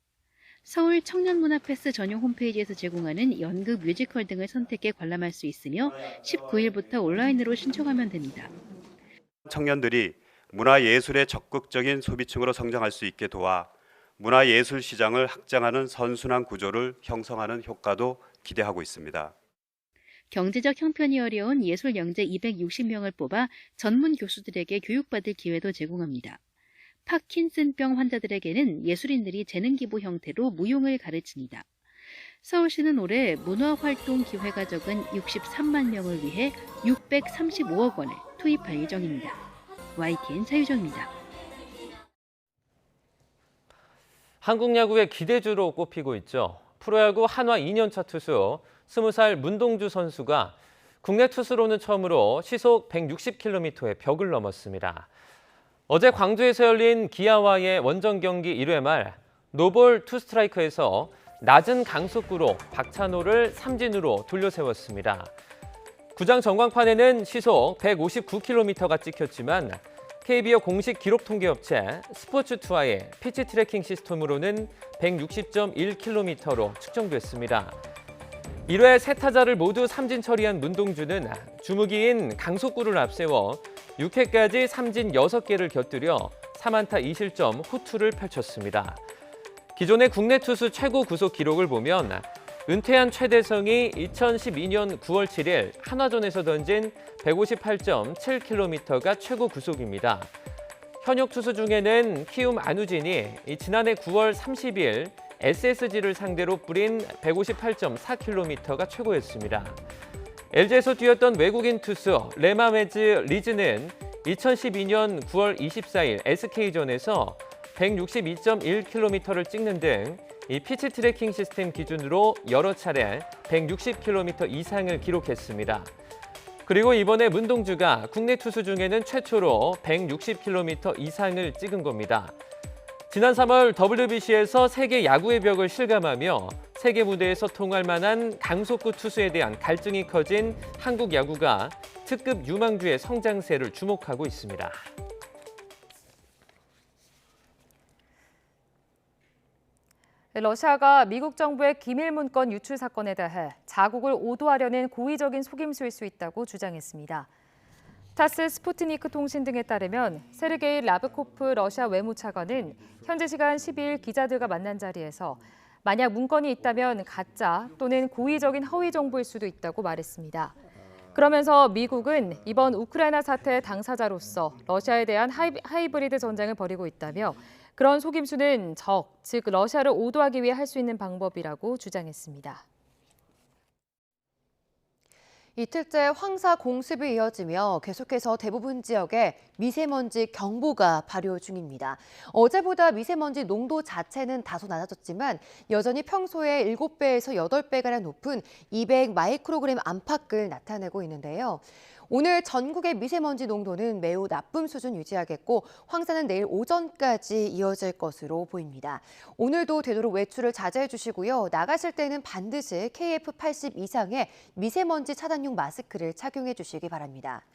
서울 청년문화패스 전용 홈페이지에서 제공하는 연극, 뮤지컬 등을 선택해 관람할 수 있으며 19일부터 온라인으로 신청하면 됩니다. 청년들이 문화예술의 적극적인 소비층으로 성장할 수 있게 도와 문화예술 시장을 확장하는 선순환 구조를 형성하는 효과도 기대하고 있습니다. 경제적 형편이 어려운 예술 영재 260명을 뽑아 전문 교수들에게 교육받을 기회도 제공합니다. 파킨슨병 환자들에게는 예술인들이 재능기부 형태로 무용을 가르칩니다. 서울시는 올해 문화활동 기회가 적은 63만 명을 위해 635억 원을 투입할 예정입니다. YTN 차유정입니다. 한국 야구의 기대주로 꼽히고 있죠. 프로야구 한화 2년차 투수 20살 문동주 선수가 국내 투수로는 처음으로 시속 160km의 벽을 넘었습니다. 어제 광주에서 열린 기아와의 원정 경기 1회 말 노볼 투스트라이크에서 낮은 강속구로 박찬호를 삼진으로 돌려세웠습니다. 구장 전광판에는 시속 159km가 찍혔지만 KBO 공식 기록 통계업체 스포츠투아의 피치 트래킹 시스템으로는 160.1km로 측정됐습니다. 1회 세 타자를 모두 삼진 처리한 문동주는 주무기인 강속구를 앞세워 6회까지 삼진 6개를 곁들여 3안타 2실점 호투를 펼쳤습니다. 기존의 국내 투수 최고 구속 기록을 보면 은퇴한 최대성이 2012년 9월 7일 한화전에서 던진 158.7km가 최고 구속입니다. 현역 투수 중에는 키움 안우진이 지난해 9월 30일 SSG를 상대로 뿌린 158.4km가 최고였습니다. LG에서 뛰었던 외국인 투수 레마메즈 리즈는 2012년 9월 24일 SK전에서 162.1km를 찍는 등 이 피치 트래킹 시스템 기준으로 여러 차례 160km 이상을 기록했습니다. 그리고 이번에 문동주가 국내 투수 중에는 최초로 160km 이상을 찍은 겁니다. 지난 3월 WBC에서 세계 야구의 벽을 실감하며 세계 무대에서 통할 만한 강속구 투수에 대한 갈증이 커진 한국 야구가 특급 유망주의 성장세를 주목하고 있습니다. 러시아가 미국 정부의 기밀 문건 유출 사건에 대해 자국을 오도하려는 고의적인 속임수일 수 있다고 주장했습니다. 타스, 스푸트니크 통신 등에 따르면 세르게이 라브코프 러시아 외무차관은 현지 시간 12일 기자들과 만난 자리에서 만약 문건이 있다면 가짜 또는 고의적인 허위 정보일 수도 있다고 말했습니다. 그러면서 미국은 이번 우크라이나 사태의 당사자로서 러시아에 대한 하이브리드 전쟁을 벌이고 있다며 그런 속임수는 즉 러시아를 오도하기 위해 할 수 있는 방법이라고 주장했습니다. 이틀째 황사 공습이 이어지며 계속해서 대부분 지역에 미세먼지 경보가 발효 중입니다. 어제보다 미세먼지 농도 자체는 다소 낮아졌지만 여전히 평소에 7배에서 8배가량 높은 200 마이크로그램 안팎을 나타내고 있는데요. 오늘 전국의 미세먼지 농도는 매우 나쁨 수준 유지하겠고 황사는 내일 오전까지 이어질 것으로 보입니다. 오늘도 되도록 외출을 자제해 주시고요. 나가실 때는 반드시 KF80 이상의 미세먼지 차단용 마스크를 착용해 주시기 바랍니다.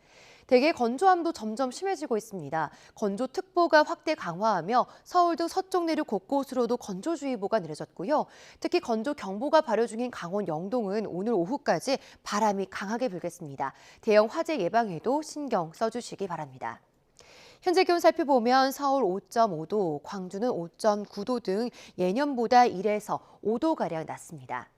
대기 건조함도 점점 심해지고 있습니다. 건조특보가 확대 강화하며 서울 등 서쪽 내륙 곳곳으로도 건조주의보가 내려졌고요. 특히 건조경보가 발효 중인 강원 영동은 오늘 오후까지 바람이 강하게 불겠습니다. 대형 화재 예방에도 신경 써주시기 바랍니다. 현재 기온 살펴보면 서울 5.5도, 광주는 5.9도 등 예년보다 1에서 5도가량 낮습니다.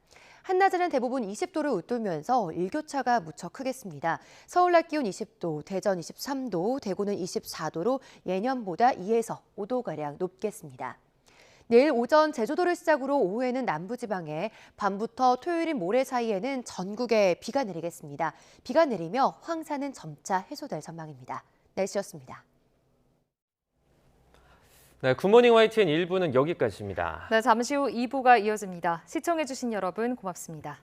한낮에는 대부분 20도를 웃돌면서 일교차가 무척 크겠습니다. 서울 낮 기온 20도, 대전 23도, 대구는 24도로 예년보다 2에서 5도가량 높겠습니다. 내일 오전 제주도를 시작으로 오후에는 남부지방에, 밤부터 토요일인 모레 사이에는 전국에 비가 내리겠습니다. 비가 내리며 황사는 점차 해소될 전망입니다. 날씨였습니다. 네, 굿모닝 YTN 1부는 여기까지입니다. 네, 잠시 후 2부가 이어집니다. 시청해주신 여러분 고맙습니다.